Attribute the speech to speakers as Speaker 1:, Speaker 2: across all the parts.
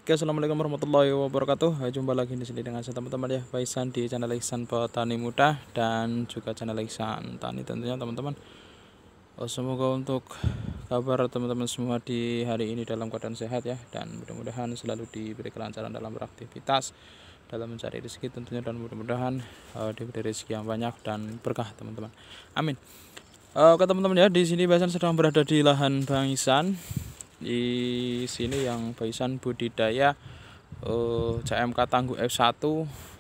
Speaker 1: Oke, assalamualaikum warahmatullahi wabarakatuh. Jumpa lagi di sini dengan saya teman-teman ya, Faisan di channel Ihsan Petani Muda dan juga channel Ihsan Tani tentunya teman-teman. Semoga untuk kabar teman-teman semua di hari ini dalam keadaan sehat ya, dan mudah-mudahan selalu diberi kelancaran dalam beraktivitas, dalam mencari rezeki tentunya, dan mudah-mudahan diberi rezeki yang banyak dan berkah teman-teman. Amin. Oke teman-teman ya, di sini Faisan sedang berada di lahan Bang Ihsan. Di sini yang Faisan budidaya CMK Tangguh F1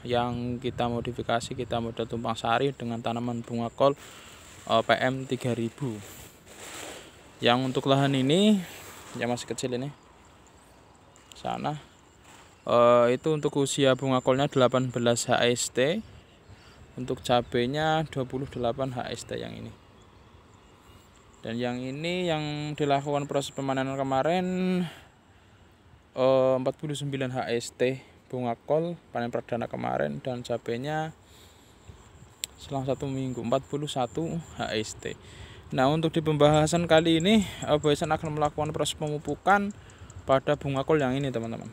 Speaker 1: yang kita modifikasi, kita model tumpang sari dengan tanaman bunga kol PM 3000. Yang untuk lahan ini yang masih kecil ini sana itu untuk usia bunga kolnya 18 HST, untuk cabenya 28 HST yang ini. Dan yang ini yang dilakukan proses pemanenan kemarin 49 HST bunga kol panen perdana kemarin, dan cabenya selang 1 minggu 41 HST. Nah, untuk di pembahasan kali ini Faisan akan melakukan proses pemupukan pada bunga kol yang ini teman-teman,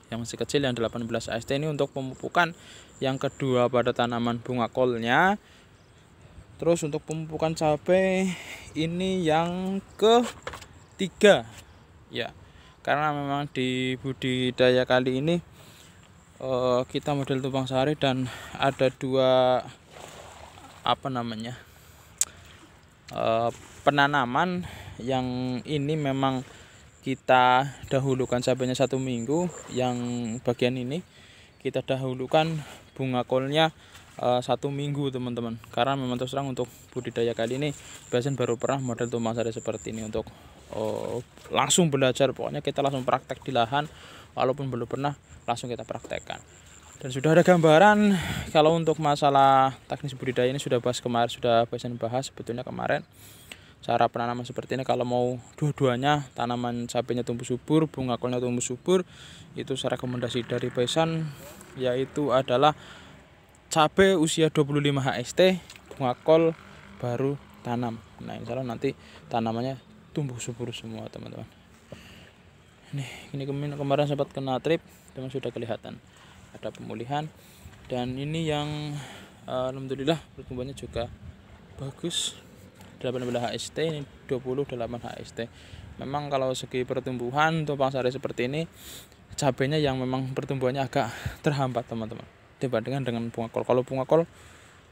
Speaker 1: yang masih kecil yang 18 HST ini untuk pemupukan yang kedua pada tanaman bunga kolnya. Terus untuk pemupukan cabai ini yang ketiga ya, karena memang di budidaya kali ini kita model tumpang sari dan ada dua penanaman. Yang ini memang kita dahulukan cabainya 1 minggu, yang bagian ini kita dahulukan bunga kolnya 1 minggu teman-teman, karena memang terus terang untuk budidaya kali ini Faisan baru pernah model tumpang sari seperti ini untuk langsung belajar. Pokoknya kita langsung praktek di lahan, walaupun belum pernah langsung kita praktekkan. Dan sudah ada gambaran. Kalau untuk masalah teknis budidaya ini sudah Faisan bahas sebetulnya kemarin. Cara penanaman seperti ini, kalau mau dua-duanya tanaman cabenya tumbuh subur, bunga kolnya tumbuh subur, itu rekomendasi dari Faisan yaitu adalah cabai usia 25 HST, bunga kol baru tanam. Nah, insya Allah nanti tanamannya tumbuh subur semua teman-teman. Ini kemarin sempat kena trip, teman sudah kelihatan ada pemulihan. Dan ini yang alhamdulillah pertumbuhannya juga bagus, 18 HST, ini 28 HST. Memang kalau segi pertumbuhan tumpang sari seperti ini, cabainya yang memang pertumbuhannya agak terhambat teman-teman dibandingkan dengan bunga kol. Kalau bunga kol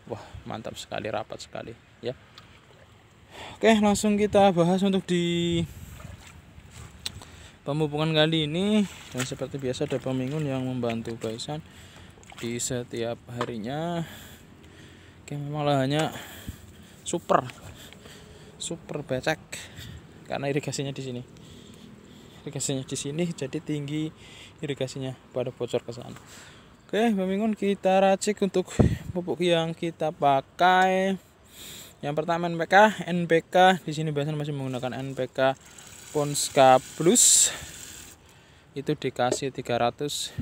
Speaker 1: wah mantap sekali, rapat sekali ya. Oke, langsung kita bahas untuk di pemupukan kali ini. Dan seperti biasa ada Pemingun yang membantu Faisan di setiap harinya. Oke, memang lahannya super becek karena irigasinya di sini jadi tinggi irigasinya pada bocor ke sana. Oke, Pemingun kita racik untuk pupuk yang kita pakai. Yang pertama NPK. Di sini biasanya masih menggunakan NPK Ponska Plus. Itu dikasih 350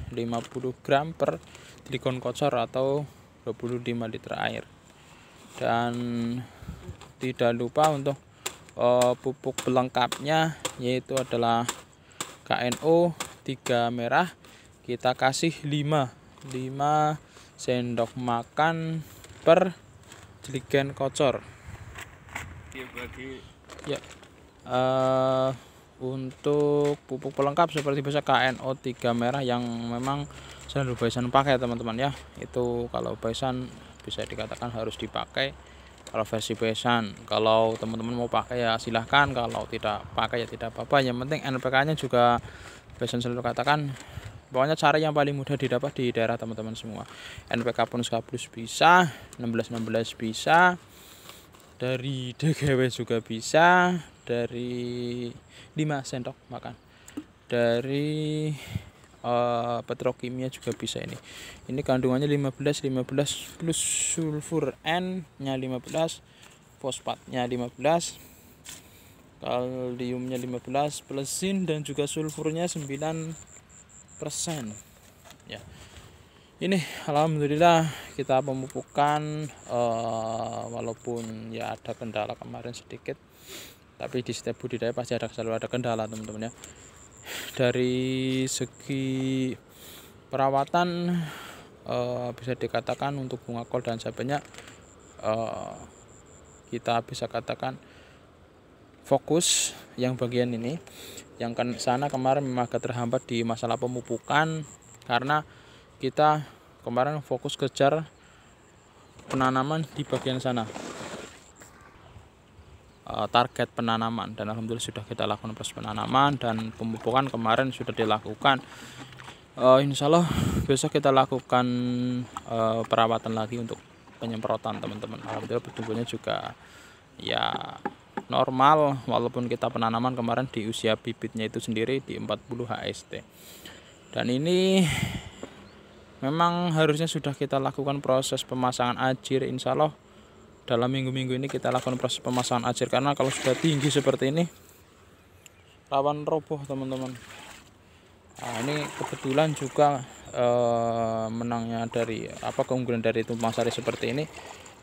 Speaker 1: gram per delikon kocor atau 25 liter air. Dan tidak lupa untuk pupuk pelengkapnya, yaitu adalah KNO 3 merah. Kita kasih 5 sendok makan per delikon kocor ya. Untuk pupuk pelengkap seperti biasa KNO 3 merah yang memang selalu Faisan pakai teman-teman ya. Itu kalau Faisan bisa dikatakan harus dipakai kalau versi Faisan. Kalau teman-teman mau pakai ya silahkan, kalau tidak pakai ya tidak apa-apa. Yang penting NPK nya juga Faisan selalu katakan, pokoknya cara yang paling mudah didapat di daerah teman-teman semua. NPK Ponska Plus bisa, 1616 bisa, dari DGW juga bisa, dari 5 sendok makan dari petrokimia juga bisa. Ini kandungannya 15 plus sulfur N nya 15, fosfatnya 15, kaliumnya 15, plus zin dan juga sulfurnya 9% ya. Ini alhamdulillah kita pemupukan walaupun ya ada kendala kemarin sedikit, tapi di setiap budidaya pasti selalu ada kendala teman-teman ya. dari segi perawatan bisa dikatakan untuk bunga kol dan cabenya kita bisa katakan fokus yang bagian ini. Yang sana kemarin memang agak terhambat di masalah pemupukan karena kita kemarin fokus kejar penanaman di bagian sana, target penanaman, dan alhamdulillah sudah kita lakukan proses penanaman dan pemupukan kemarin sudah dilakukan. Insya Allah besok kita lakukan perawatan lagi untuk penyemprotan teman-teman. Alhamdulillah pertumbuhannya juga ya normal, walaupun kita penanaman kemarin di usia bibitnya itu sendiri di 40 HST. Dan ini memang harusnya sudah kita lakukan proses pemasangan ajir. Insya Allah dalam minggu-minggu ini kita lakukan proses pemasangan ajir, karena kalau sudah tinggi seperti ini rawan roboh teman-teman. Nah, ini kebetulan juga menangnya dari keunggulan dari tumpang sari seperti ini,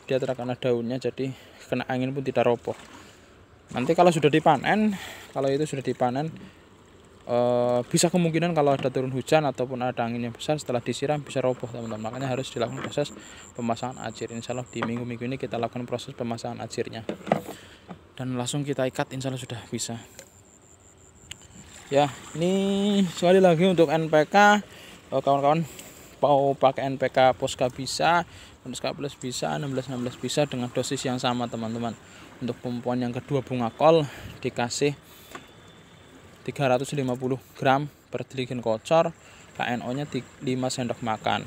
Speaker 1: dia terkena daunnya, jadi kena angin pun tidak roboh. Nanti kalau sudah dipanen, kalau itu sudah dipanen, bisa kemungkinan kalau ada turun hujan ataupun ada angin yang besar setelah disiram bisa roboh teman-teman. Makanya harus dilakukan proses pemasangan ajir. Insya Allah di minggu-minggu ini kita lakukan proses pemasangan ajirnya dan langsung kita ikat, insya Allah sudah bisa. Ya, ini sekali lagi untuk NPK, kawan-kawan mau pakai NPK Posca bisa, Posca Plus bisa, 16-16 bisa dengan dosis yang sama teman-teman. Untuk pemupukan yang kedua bunga kol dikasih 350 gram per diligen kocor, KNO nya 5 sendok makan.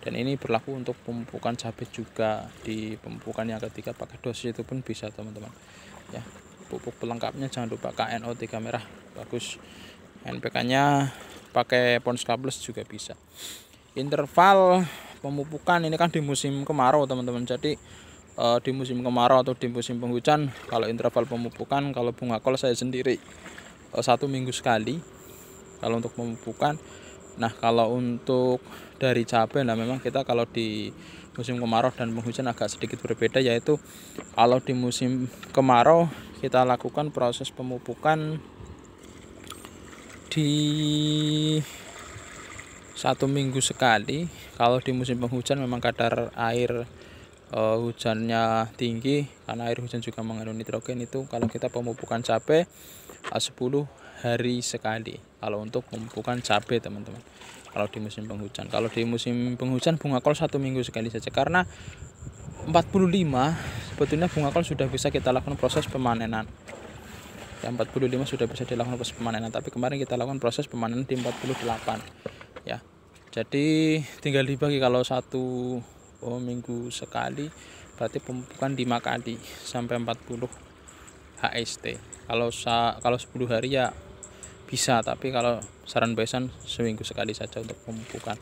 Speaker 1: Dan ini berlaku untuk pemupukan cabai juga. Di pemupukan yang ketiga pakai dosis itu pun bisa teman-teman ya. Pupuk pelengkapnya jangan lupa KNO 3 merah, bagus. NPK nya pakai Posca Plus juga bisa. Interval pemupukan ini kan di musim kemarau teman-teman, jadi di musim kemarau atau di musim penghujan, kalau interval pemupukan, kalau bunga kol saya sendiri 1 minggu sekali kalau untuk pemupukan. Nah kalau untuk dari cabai, nah memang kita kalau di musim kemarau dan penghujan agak sedikit berbeda, yaitu kalau di musim kemarau kita lakukan proses pemupukan di 1 minggu sekali. Kalau di musim penghujan memang kadar air hujannya tinggi, karena air hujan juga mengandung nitrogen. Itu kalau kita pemupukan cabai 10 hari sekali kalau untuk pemupukan cabai teman-teman, kalau di musim penghujan. Kalau di musim penghujan bunga kol 1 minggu sekali saja, karena 45 sebetulnya bunga kol sudah bisa kita lakukan proses pemanenan ya. 45 sudah bisa dilakukan proses pemanenan, tapi kemarin kita lakukan proses pemanenan di 48 ya. Jadi tinggal dibagi, kalau 1 minggu sekali berarti pemupukan 5 kali sampai 40 HST. Kalau 10 hari ya bisa, tapi kalau saran besan seminggu sekali saja untuk pemupukan.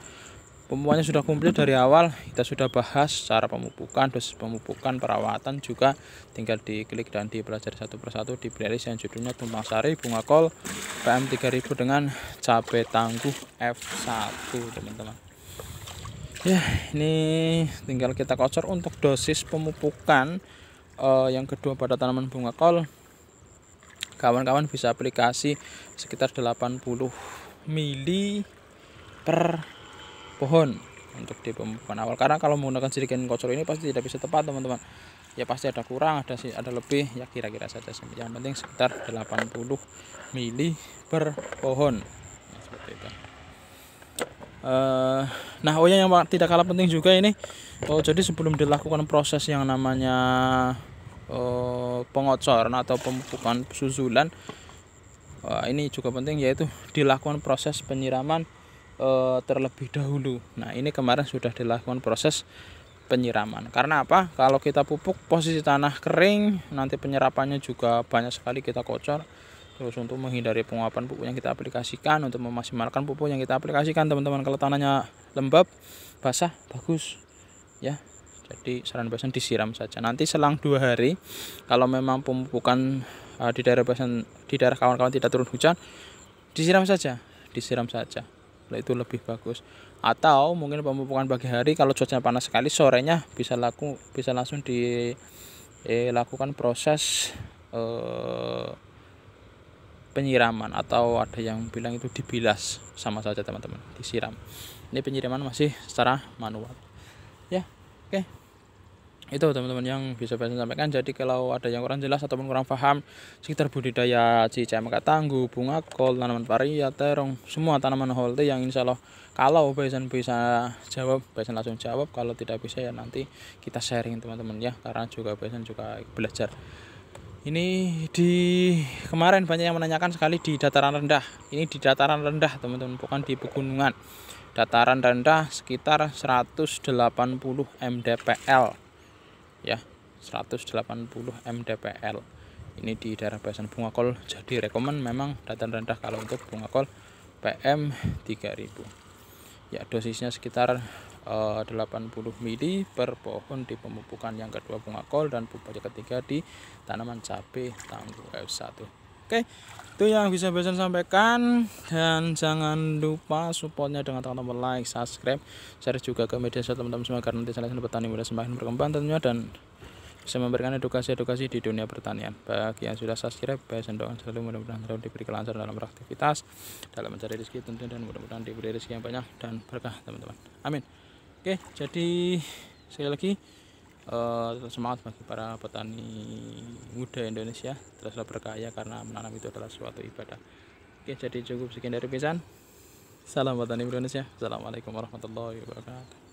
Speaker 1: Pemupukannya sudah komplit dari awal, kita sudah bahas cara pemupukan, dosis pemupukan, perawatan juga. Tinggal diklik dan dipelajari satu persatu di playlist yang judulnya Tumpang Sari Bunga Kol PM 3000 dengan cabai tangguh F1 teman-teman. Ya, ini tinggal kita kocor untuk dosis pemupukan yang kedua pada tanaman bunga kol. Kawan-kawan bisa aplikasi sekitar 80 mili per pohon untuk di pemupukan awal, karena kalau menggunakan jerigen kocor ini pasti tidak bisa tepat teman-teman ya, pasti ada kurang, ada lebih ya, kira-kira saja. Yang penting sekitar 80 mili per pohon nah, seperti itu. Nah yang tidak kalah penting juga ini, jadi sebelum dilakukan proses yang namanya pengocoran atau pemupukan susulan, ini juga penting, yaitu dilakukan proses penyiraman terlebih dahulu. Nah ini kemarin sudah dilakukan proses penyiraman. Karena apa? Kalau kita pupuk posisi tanah kering, nanti penyerapannya juga banyak sekali kita kocor. Terus untuk menghindari penguapan pupuk yang kita aplikasikan, untuk memaksimalkan pupuk yang kita aplikasikan teman-teman, kalau tanahnya lembab basah bagus ya, jadi saran besan disiram saja. Nanti selang 2 hari kalau memang pemupukan di daerah kawan-kawan tidak turun hujan, disiram saja. Itu lebih bagus. Atau mungkin pemupukan pagi hari, kalau cuacanya panas sekali, sorenya bisa langsung dilakukan proses penyiraman, atau ada yang bilang itu dibilas, sama saja teman-teman, disiram. Ini penyiraman masih secara manual ya. Oke, itu teman-teman yang bisa saya sampaikan. Jadi kalau ada yang kurang jelas ataupun kurang paham sekitar budidaya cicak tangguh, bunga kol, tanaman varia, terong, semua tanaman holte yang insya Allah kalau Besan bisa jawab, Besan langsung jawab. Kalau tidak bisa ya nanti kita sharing teman-teman ya, karena juga Besan juga belajar. Ini di kemarin banyak yang menanyakan sekali di dataran rendah. Ini di dataran rendah teman-teman, bukan di pegunungan. Dataran rendah sekitar 180 mdpl ya, 180 mdpl. Ini di daerah Besan bunga kol, jadi rekomen memang dataran rendah kalau untuk bunga kol PM 3000 ya. Dosisnya sekitar 80 mili per pohon di pemupukan yang kedua bunga kol, dan pupuk ketiga di tanaman cabai tangguh F1. Oke, itu yang bisa Besan sampaikan, dan jangan lupa supportnya dengan teman-teman like, subscribe, share juga ke media sosial teman-teman semua, karena nanti saya petani muda semakin berkembang tentunya, dan bisa memberikan edukasi-edukasi di dunia pertanian. Bagi yang sudah subscribe, Besan doakan selalu mudah-mudahan selalu diberi kelancaran dalam beraktivitas, dalam mencari rezeki tentunya, dan mudah-mudahan diberi rezeki yang banyak dan berkah teman-teman. Amin. Oke, jadi sekali lagi tetap semangat bagi para petani muda Indonesia, teruslah berkarya karena menanam itu adalah suatu ibadah. Oke, jadi cukup sekian dari Besan. Salam petani Indonesia. Assalamualaikum warahmatullahi wabarakatuh.